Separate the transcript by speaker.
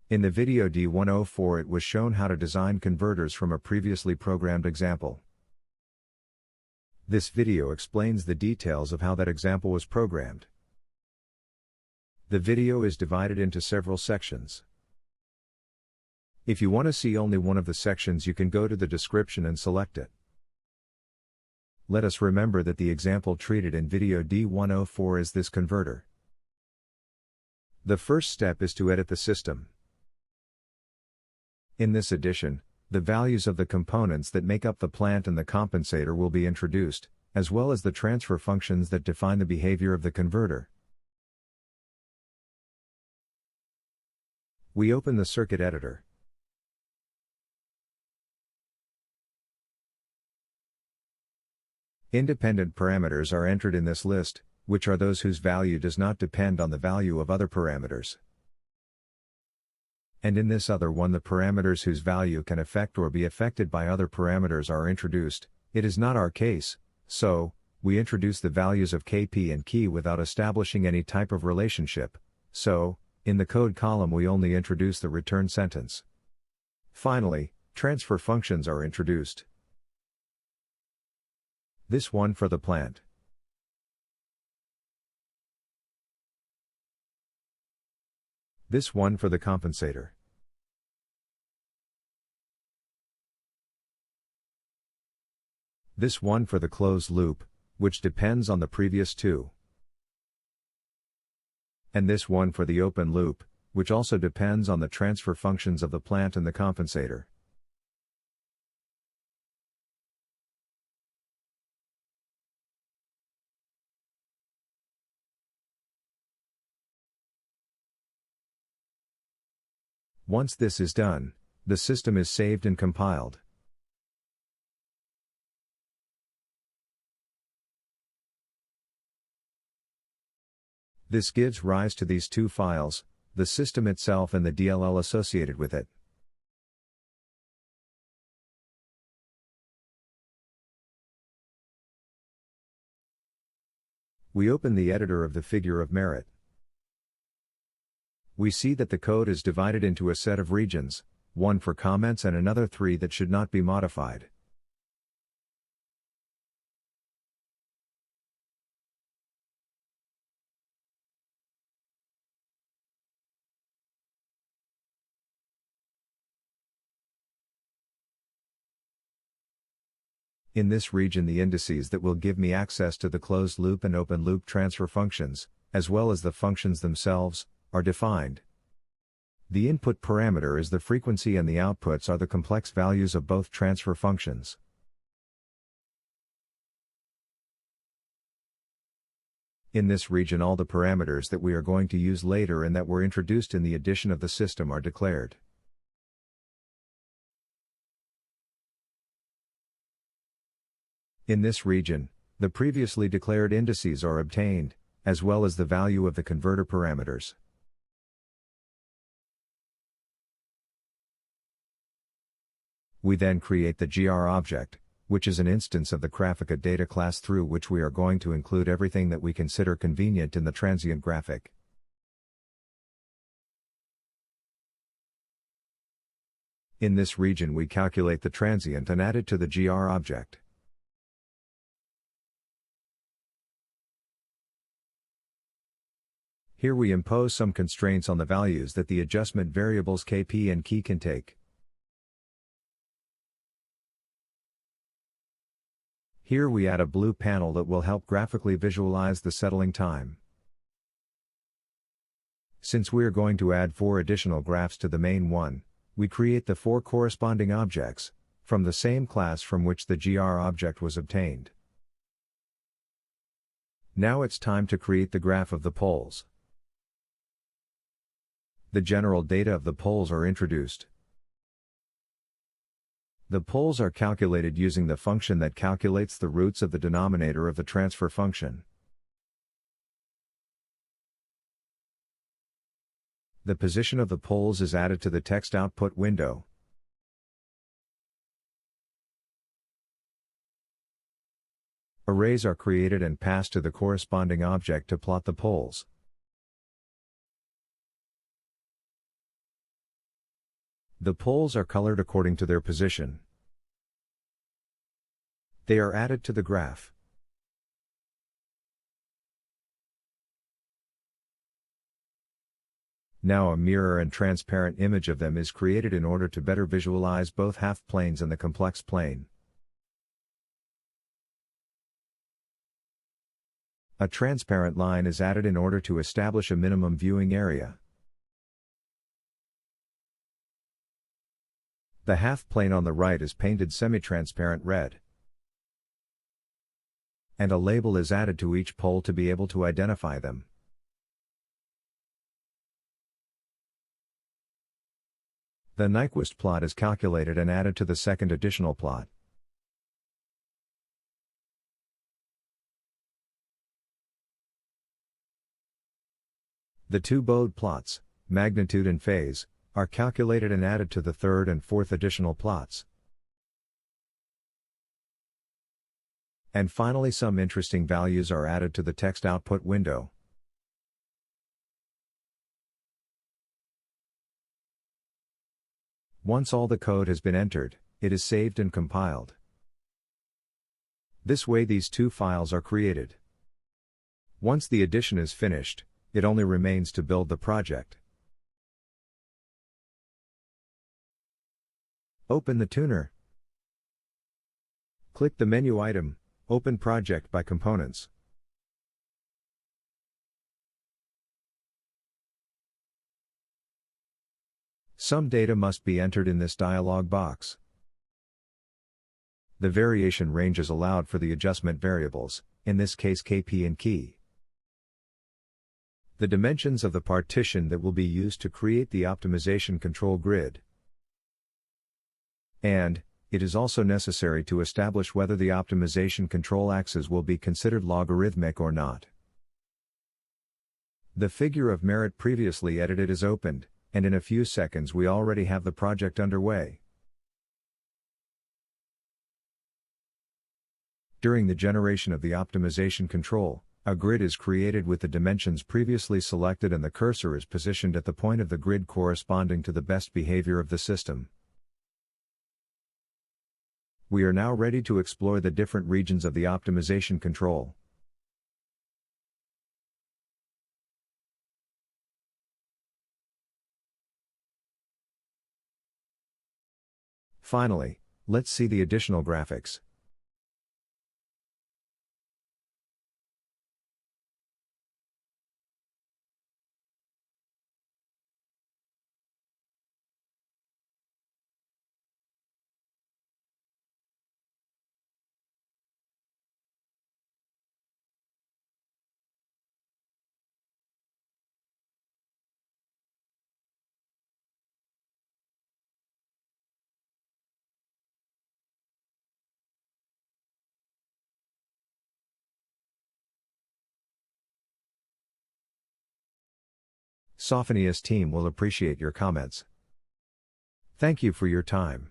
Speaker 1: In the video D104 it was shown how to design converters from a previously programmed example. This video explains the details of how that example was programmed. The video is divided into several sections. If you want to see only one of the sections, you can go to the description and select it. Let us remember that the example treated in video D104 is this converter. The first step is to edit the system. In this edition, the values of the components that make up the plant and the compensator will be introduced, as well as the transfer functions that define the behavior of the converter. We open the circuit editor. Independent parameters are entered in this list, which are those whose value does not depend on the value of other parameters. And in this other one, the parameters whose value can affect or be affected by other parameters are introduced. It is not our case, so we introduce the values of kp and key without establishing any type of relationship, so in the code column we only introduce the return sentence. Finally, transfer functions are introduced. This one for the plant. This one for the compensator. This one for the closed loop, which depends on the previous two. And this one for the open loop, which also depends on the transfer functions of the plant and the compensator. Once this is done, the system is saved and compiled. This gives rise to these two files, the system itself and the DLL associated with it. We open the editor of the figure of merit. We see that the code is divided into a set of regions, one for comments and another three that should not be modified. In this region, the indices that will give me access to the closed loop and open loop transfer functions, as well as the functions themselves, are defined. The input parameter is the frequency and the outputs are the complex values of both transfer functions. In this region, all the parameters that we are going to use later and that were introduced in the addition of the system are declared. In this region, the previously declared indices are obtained, as well as the value of the converter parameters. We then create the GR object, which is an instance of the Graphica data class through which we are going to include everything that we consider convenient in the transient graphic. In this region we calculate the transient and add it to the GR object. Here we impose some constraints on the values that the adjustment variables kp and key can take. Here we add a blue panel that will help graphically visualize the settling time. Since we are going to add 4 additional graphs to the main one, we create the 4 corresponding objects, from the same class from which the GR object was obtained. Now it's time to create the graph of the poles. The general data of the poles are introduced. The poles are calculated using the function that calculates the roots of the denominator of the transfer function. The position of the poles is added to the text output window. Arrays are created and passed to the corresponding object to plot the poles. The poles are colored according to their position. They are added to the graph. Now a mirror and transparent image of them is created in order to better visualize both half planes and the complex plane. A transparent line is added in order to establish a minimum viewing area. The half plane on the right is painted semi-transparent red. And a label is added to each pole to be able to identify them. The Nyquist plot is calculated and added to the second additional plot. The two Bode plots, magnitude and phase, are calculated and added to the third and fourth additional plots. And finally, some interesting values are added to the text output window. Once all the code has been entered, it is saved and compiled. This way these two files are created. Once the addition is finished, it only remains to build the project. Open the tuner. Click the menu item, Open Project by Components. Some data must be entered in this dialog box. The variation range is allowed for the adjustment variables, in this case KP and key. The dimensions of the partition that will be used to create the optimization control grid. And, it is also necessary to establish whether the optimization control axis will be considered logarithmic or not. The figure of merit previously edited is opened, and in a few seconds we already have the project underway. During the generation of the optimization control, a grid is created with the dimensions previously selected and the cursor is positioned at the point of the grid corresponding to the best behavior of the system. We are now ready to explore the different regions of the optimization control. Finally, let's see the additional graphics. STS team will appreciate your comments. Thank you for your time.